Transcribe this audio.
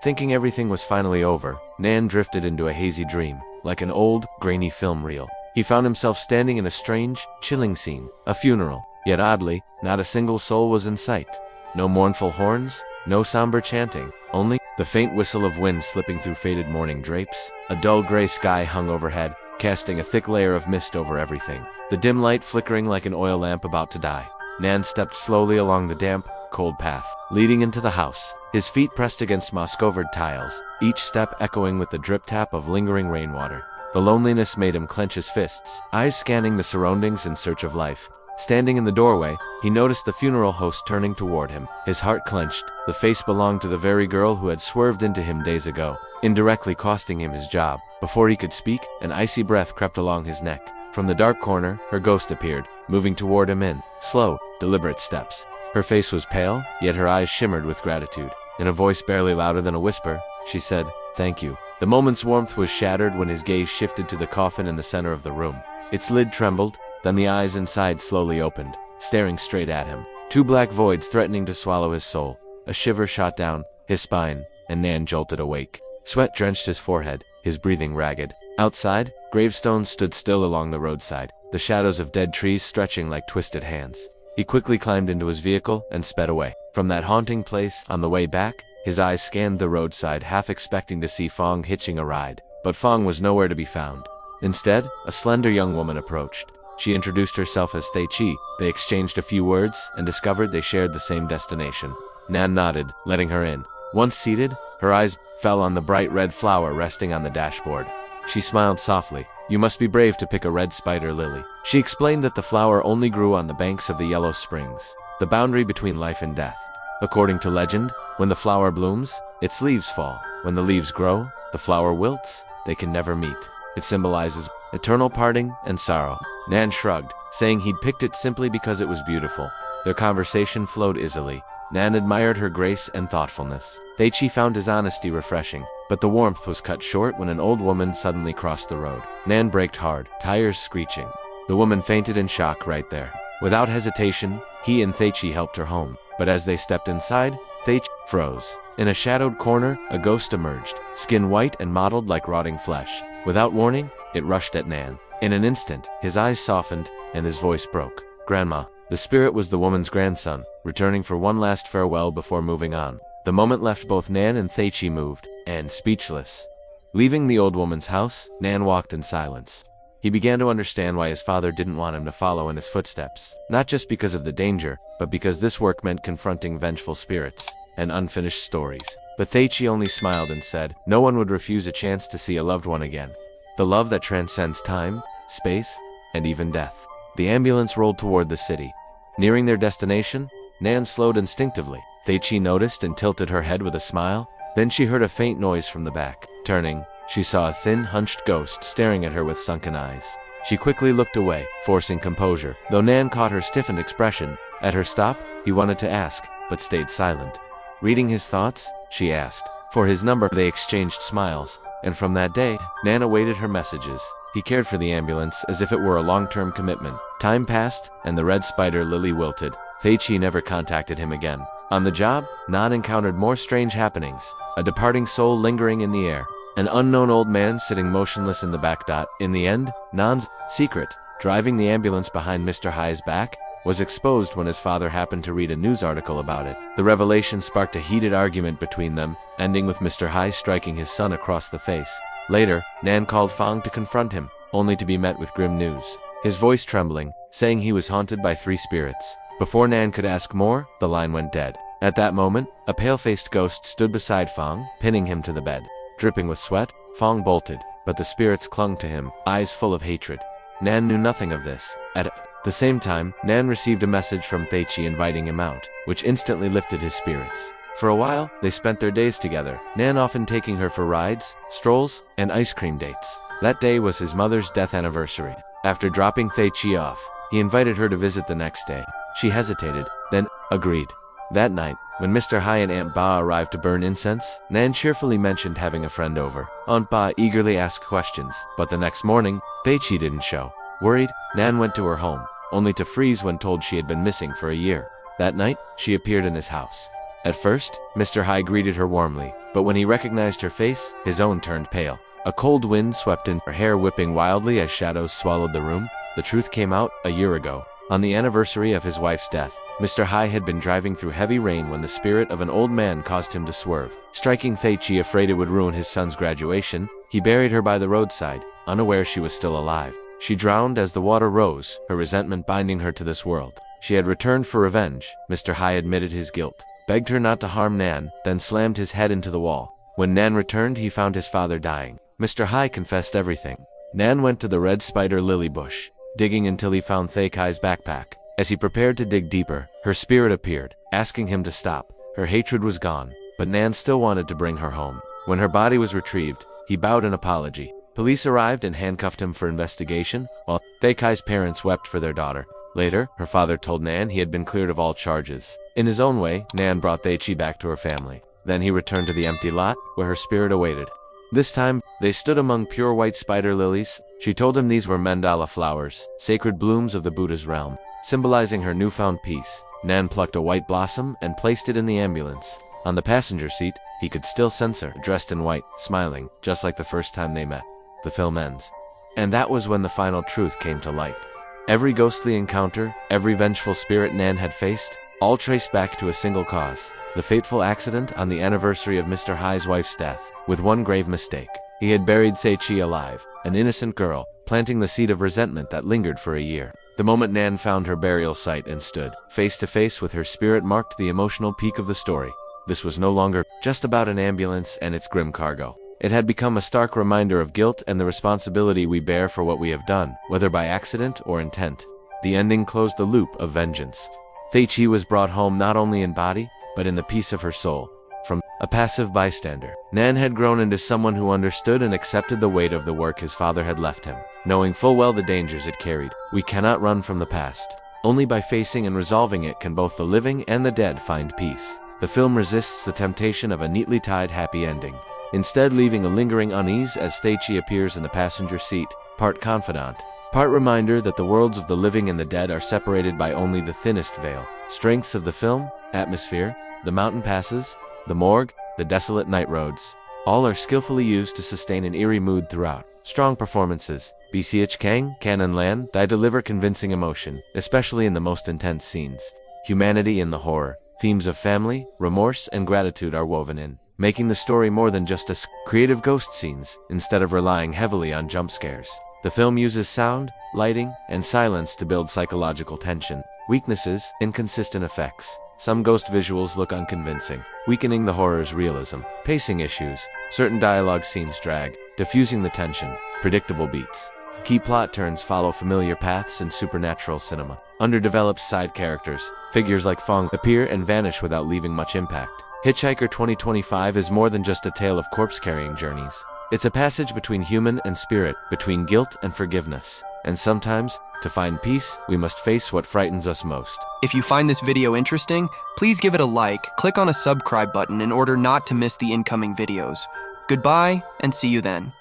Thinking everything was finally over, Nhan drifted into a hazy dream, like an old, grainy film reel. He found himself standing in a strange, chilling scene, a funeral. Yet oddly, not a single soul was in sight. No mournful horns, no somber chanting, only the faint whistle of wind slipping through faded morning drapes. A dull gray sky hung overhead, casting a thick layer of mist over everything, the dim light flickering like an oil lamp about to die. Nhan stepped slowly along the damp, cold path, leading into the house, his feet pressed against moss-covered tiles, each step echoing with the drip-tap of lingering rainwater. The loneliness made him clench his fists, eyes scanning the surroundings in search of life. Standing in the doorway, he noticed the funeral host turning toward him. His heart clenched. The face belonged to the very girl who had swerved into him days ago, indirectly costing him his job. Before he could speak, an icy breath crept along his neck. From the dark corner, her ghost appeared, moving toward him in slow, deliberate steps. Her face was pale, yet her eyes shimmered with gratitude. In a voice barely louder than a whisper, she said, "Thank you." The moment's warmth was shattered when his gaze shifted to the coffin in the center of the room. Its lid trembled, then the eyes inside slowly opened, staring straight at him. Two black voids threatening to swallow his soul. A shiver shot down his spine, and Nhan jolted awake. Sweat drenched his forehead, his breathing ragged. Outside, gravestones stood still along the roadside, the shadows of dead trees stretching like twisted hands. He quickly climbed into his vehicle and sped away. From that haunting place, on the way back, his eyes scanned the roadside, half expecting to see Fong hitching a ride. But Fong was nowhere to be found. Instead, a slender young woman approached. She introduced herself as Thay Chi. They exchanged a few words and discovered they shared the same destination. Nhan nodded, letting her in. Once seated, her eyes fell on the bright red flower resting on the dashboard. She smiled softly. "You must be brave to pick a red spider lily." She explained that the flower only grew on the banks of the Yellow Springs, the boundary between life and death. According to legend, when the flower blooms, its leaves fall. When the leaves grow, the flower wilts. They can never meet. It symbolizes eternal parting and sorrow. Nhan shrugged, saying he'd picked it simply because it was beautiful. Their conversation flowed easily. Nhan admired her grace and thoughtfulness. Thay Chi found his honesty refreshing, but the warmth was cut short when an old woman suddenly crossed the road. Nhan braked hard, tires screeching. The woman fainted in shock right there. Without hesitation, he and Thay Chi helped her home, but as they stepped inside, Thay Chi froze. In a shadowed corner, a ghost emerged, skin white and mottled like rotting flesh. Without warning, it rushed at Nhan. In an instant, his eyes softened and his voice broke. "Grandma." The spirit was the woman's grandson, returning for one last farewell before moving on. The moment left both Nhan and Thay Chi moved, and speechless. Leaving the old woman's house, Nhan walked in silence. He began to understand why his father didn't want him to follow in his footsteps, not just because of the danger, but because this work meant confronting vengeful spirits and unfinished stories. But Thay Chi only smiled and said, no one would refuse a chance to see a loved one again. The love that transcends time, space, and even death. The ambulance rolled toward the city. Nearing their destination, Nhan slowed instinctively. Thay Chi noticed and tilted her head with a smile. Then she heard a faint noise from the back. Turning, she saw a thin, hunched ghost staring at her with sunken eyes. She quickly looked away, forcing composure. Though Nhan caught her stiffened expression, at her stop, he wanted to ask, but stayed silent. Reading his thoughts, she asked. For his number, they exchanged smiles, and from that day, Nhan awaited her messages. He cared for the ambulance as if it were a long-term commitment. Time passed, and the red spider lily wilted. Thay Chi never contacted him again. On the job, Nhan encountered more strange happenings. A departing soul lingering in the air. An unknown old man sitting motionless in the back. In the end, Nhan's secret, driving the ambulance behind Mr. Hai's back, was exposed when his father happened to read a news article about it. The revelation sparked a heated argument between them, ending with Mr. Hai striking his son across the face. Later, Nhan called Fong to confront him, only to be met with grim news. His voice trembling, saying he was haunted by 3 spirits. Before Nhan could ask more, the line went dead. At that moment, a pale-faced ghost stood beside Fong, pinning him to the bed. Dripping with sweat, Fong bolted, but the spirits clung to him, eyes full of hatred. Nhan knew nothing of this. At the same time, Nhan received a message from Thay Chi inviting him out, which instantly lifted his spirits. For a while, they spent their days together, Nhan often taking her for rides, strolls, and ice cream dates. That day was his mother's death anniversary. After dropping Thay Chi off, he invited her to visit the next day. She hesitated, then agreed. That night, when Mr. Hai and Aunt Ba arrived to burn incense, Nhan cheerfully mentioned having a friend over. Aunt Ba eagerly asked questions, but the next morning, Thay Chi didn't show. Worried, Nhan went to her home, only to freeze when told she had been missing for a year. That night, she appeared in his house. At first, Mr. Hai greeted her warmly, but when he recognized her face, his own turned pale. A cold wind swept in, her hair whipping wildly as shadows swallowed the room. The truth came out a year ago. On the anniversary of his wife's death, Mr. Hai had been driving through heavy rain when the spirit of an old man caused him to swerve. Striking Thaichi, afraid it would ruin his son's graduation, he buried her by the roadside, unaware she was still alive. She drowned as the water rose, her resentment binding her to this world. She had returned for revenge. Mr. Hai admitted his guilt, begged her not to harm Nhan, then slammed his head into the wall. When Nhan returned, he found his father dying. Mr. Hai confessed everything. Nhan went to the red spider lily bush, digging until he found Thakai's backpack. As he prepared to dig deeper, her spirit appeared, asking him to stop. Her hatred was gone, but Nhan still wanted to bring her home. When her body was retrieved, he bowed in apology. Police arrived and handcuffed him for investigation, while Thakai's parents wept for their daughter. Later, her father told Nhan he had been cleared of all charges. In his own way, Nhan brought Thaichi back to her family. Then he returned to the empty lot, where her spirit awaited. This time, they stood among pure white spider lilies. She told him these were mandala flowers, sacred blooms of the Buddha's realm. Symbolizing her newfound peace, Nhan plucked a white blossom and placed it in the ambulance. On the passenger seat, he could still sense her, dressed in white, smiling, just like the first time they met. The film ends. And that was when the final truth came to light. Every ghostly encounter, every vengeful spirit Nhan had faced, all traced back to a single cause: the fateful accident on the anniversary of Mr. Hai's wife's death. With one grave mistake, he had buried Thaichi alive, an innocent girl, planting the seed of resentment that lingered for a year. The moment Nhan found her burial site and stood face to face with her spirit marked the emotional peak of the story. This was no longer just about an ambulance and its grim cargo. It had become a stark reminder of guilt and the responsibility we bear for what we have done, whether by accident or intent. The ending closed the loop of vengeance. Thaichi was brought home not only in body, but in the peace of her soul. From a passive bystander, Nhan had grown into someone who understood and accepted the weight of the work his father had left him. Knowing full well the dangers it carried, we cannot run from the past. Only by facing and resolving it can both the living and the dead find peace. The film resists the temptation of a neatly tied happy ending, instead leaving a lingering unease as Thaichi appears in the passenger seat, part confidant, part reminder that the worlds of the living and the dead are separated by only the thinnest veil. Strengths of the film: atmosphere, the mountain passes, the morgue, the desolate night roads. All are skillfully used to sustain an eerie mood throughout. Strong performances: BCH Kang, and Lan, they deliver convincing emotion, especially in the most intense scenes. Humanity in the horror. Themes of family, remorse, and gratitude are woven in, making the story more than just creative ghost scenes, instead of relying heavily on jump scares. The film uses sound, lighting, and silence to build psychological tension. Weaknesses: inconsistent effects. Some ghost visuals look unconvincing, weakening the horror's realism. Pacing issues: certain dialogue scenes drag, diffusing the tension. Predictable beats. Key plot turns follow familiar paths in supernatural cinema. Underdeveloped side characters. Figures like Fong appear and vanish without leaving much impact. Hitchhiker 2025 is more than just a tale of corpse-carrying journeys. It's a passage between human and spirit, between guilt and forgiveness. And sometimes, to find peace, we must face what frightens us most. If you find this video interesting, please give it a like, click on a subscribe button in order not to miss the incoming videos. Goodbye, and see you then.